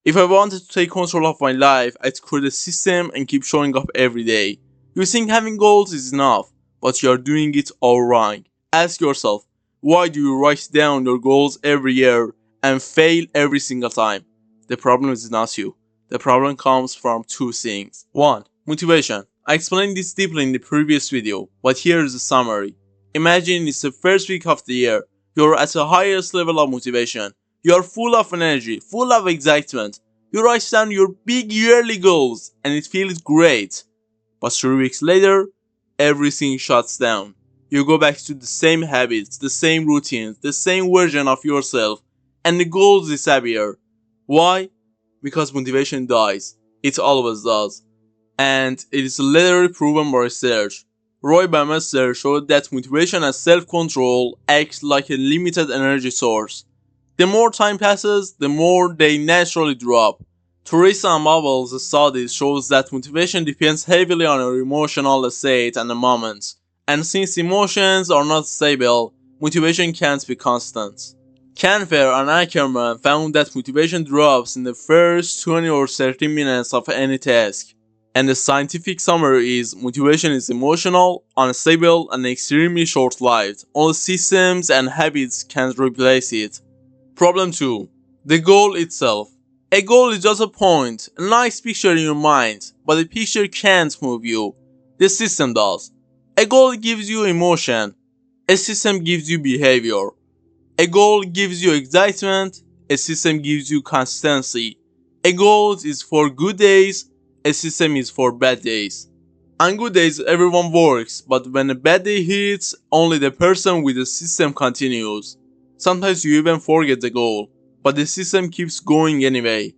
If I wanted to take control of my life, I'd create a system and keep showing up every day. You think having goals is enough, but you're doing it all wrong. Ask yourself, why do you write down your goals every year and fail every single time? The problem is not you. The problem comes from two things. 1. Motivation. I explained this deeply in the previous video, but here is the summary. Imagine it's the first week of the year. You're at the highest level of motivation. You're full of energy, full of excitement. You write down your big yearly goals and it feels great. But 3 weeks later, everything shuts down. You go back to the same habits, the same routines, the same version of yourself, and the goals disappear. Why? Because motivation dies. It always does. And it is literally proven by research. Roy Baumeister showed that motivation and self-control act like a limited energy source. The more time passes, the more they naturally drop. Teresa and Bubbles' studies shows that motivation depends heavily on your emotional state and the moment. And since emotions are not stable, motivation can't be constant. Canfer and Ackerman found that motivation drops in the first 20 or 30 minutes of any task. And the scientific summary is motivation is emotional, unstable, and extremely short-lived. Only systems and habits can replace it. Problem 2. The goal itself. A goal is just a point, a nice picture in your mind, but the picture can't move you. The system does. A goal gives you emotion. A system gives you behavior. A goal gives you excitement. A system gives you consistency. A goal is for good days. A system is for bad days. On good days, everyone works, but when a bad day hits, only the person with the system continues. Sometimes you even forget the goal, but the system keeps going anyway.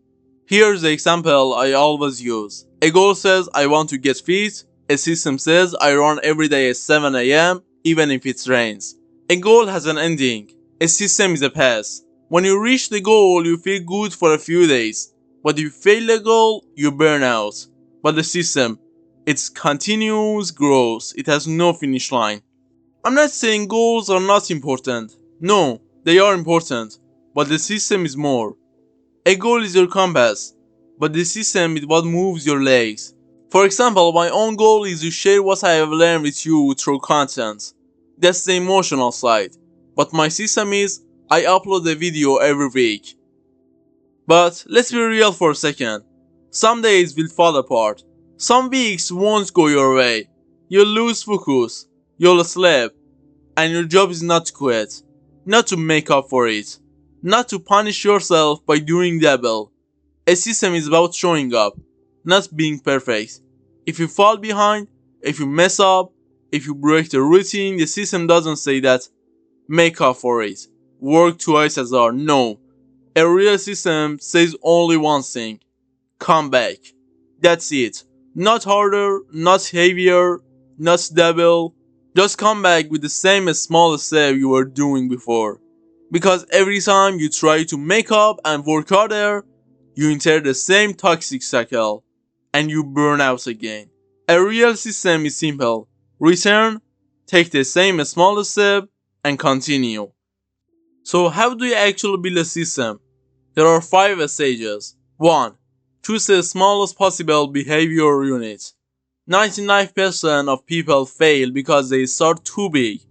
Here's the example I always use. A goal says I want to get fit. A system says I run every day at 7 a.m. even if it rains. A goal has an ending. A system is a path. When you reach the goal, you feel good for a few days. But if you fail the goal, you burn out. But the system, it continues growth. It has no finish line. I'm not saying goals are not important. No, they are important. But the system is more. A goal is your compass. But the system is what moves your legs. For example, my own goal is to share what I have learned with you through content. That's the emotional side. But my system is, I upload a video every week. But let's be real for a second. Some days will fall apart. Some weeks won't go your way. You'll lose focus. You'll sleep. And your job is not to quit. Not to make up for it. Not to punish yourself by doing double. A system is about showing up, not being perfect. If you fall behind, if you mess up, if you break the routine, the system doesn't say that make up for it, work twice as hard. No. A real system says only one thing. Come back. That's it. Not harder, not heavier, not double. Just come back with the same small step you were doing before. Because every time you try to make up and work harder, you enter the same toxic cycle and you burn out again. A real system is simple. Return, take the same small step, and continue. So how do you actually build a system? There are 5 stages. 1. Choose the smallest possible behavior unit. 99% of people fail because they start too big.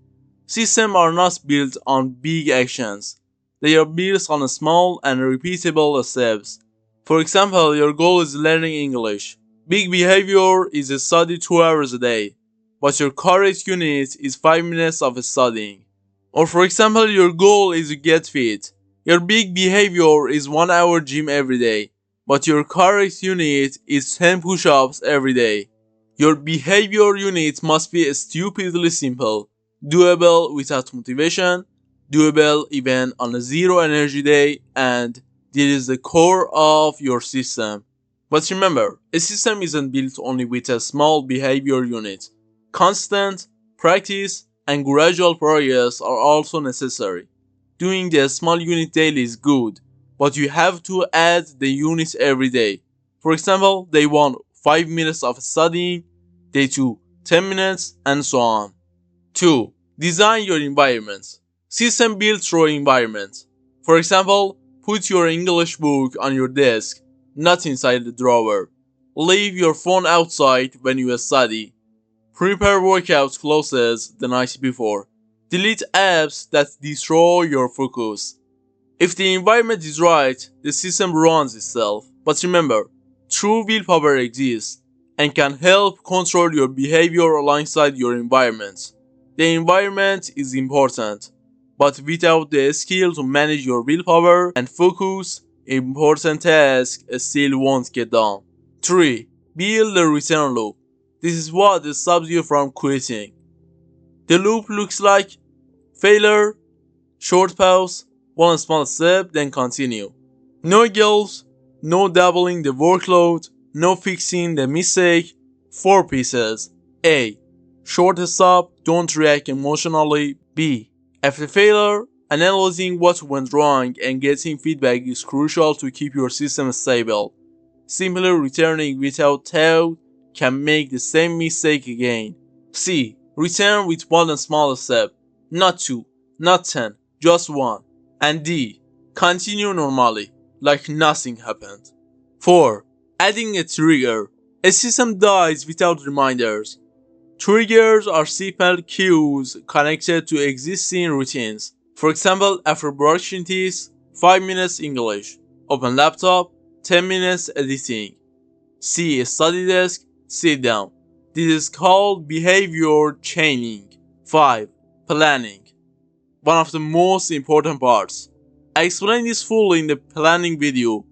Systems are not built on big actions. They are built on small and repeatable steps. For example, your goal is learning English. Big behavior is to study 2 hours a day, but your correct unit is 5 minutes of studying. Or for example, your goal is to get fit. Your big behavior is 1 hour gym every day, but your correct unit is 10 push-ups every day. Your behavior unit must be stupidly simple, doable without motivation, doable even on a 0 energy day, and this is the core of your system. But remember, a system isn't built only with a small behavior unit. Constant practice and gradual progress are also necessary. Doing the small unit daily is good, but you have to add the unit every day. For example, day 1, 5 minutes of studying, day 2, 10 minutes, and so on. 2. Design your environment. System built through environment. For example, put your English book on your desk. not inside the drawer. Leave your phone outside when you study. Prepare workout clothes the night before. Delete apps that destroy your focus. If the environment is right, the system runs itself. But remember, true willpower exists and can help control your behavior alongside your environment. The environment is important, but without the skill to manage your willpower and focus, important tasks still won't get done. 3. Build the return loop. This is what stops you from quitting. The loop looks like failure, short pause, one small step, then continue. No guilt, no doubling the workload, no fixing the mistake. 4 pieces. A. Short stop, don't react emotionally. B. After failure, analyzing what went wrong and getting feedback is crucial to keep your system stable. Simply returning without thought can make the same mistake again. C. Return with one small step, not 2, not 10, just 1. And D. Continue normally, like nothing happened. 4. Adding a trigger. A system dies without reminders. Triggers are simple cues connected to existing routines. For example, after brushing teeth, 5 minutes English. Open laptop, 10 minutes editing. See a study desk, sit down. This is called behavior chaining. 5. Planning. One of the most important parts. I explained this fully in the planning video,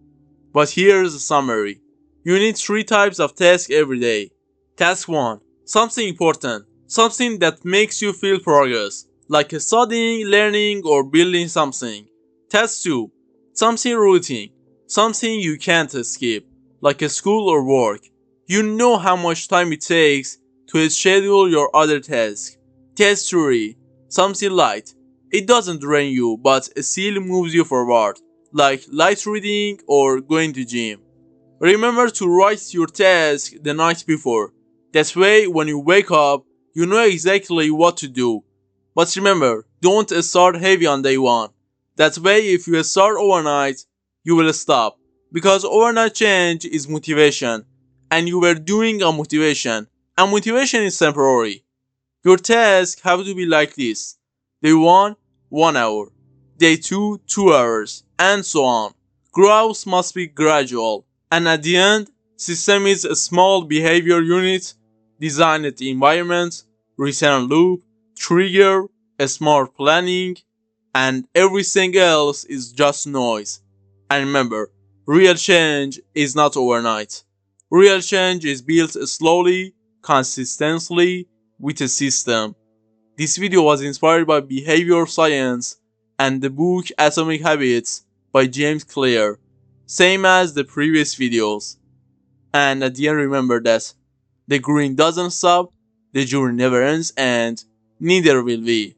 but here's a summary. You need 3 types of tasks every day. Task 1. Something important. Something that makes you feel progress, like studying, learning, or building something. Task 2. Something routine. Something you can't skip, like a school or work. You know how much time it takes to schedule your other tasks. Task 3. Something light. It doesn't drain you, but still moves you forward, like light reading or going to gym. Remember to write your task the night before. That way, when you wake up, you know exactly what to do. But remember, don't start heavy on day 1. That way, if you start overnight, you will stop. Because overnight change is motivation, and you were doing a motivation, and motivation is temporary. Your tasks have to be like this. Day 1, 1 hour. Day 2, 2 hours, and so on. Growth must be gradual, and at the end, system is a small behavior unit, designed environment, return loop, trigger, a smart planning, and everything else is just noise. And remember, real change is not overnight. Real change is built slowly, consistently, with a system. This video was inspired by behavioral science and the book Atomic Habits by James Clear, same as the previous videos. And at the end, remember that the green doesn't stop, the journey never ends, and neither will we.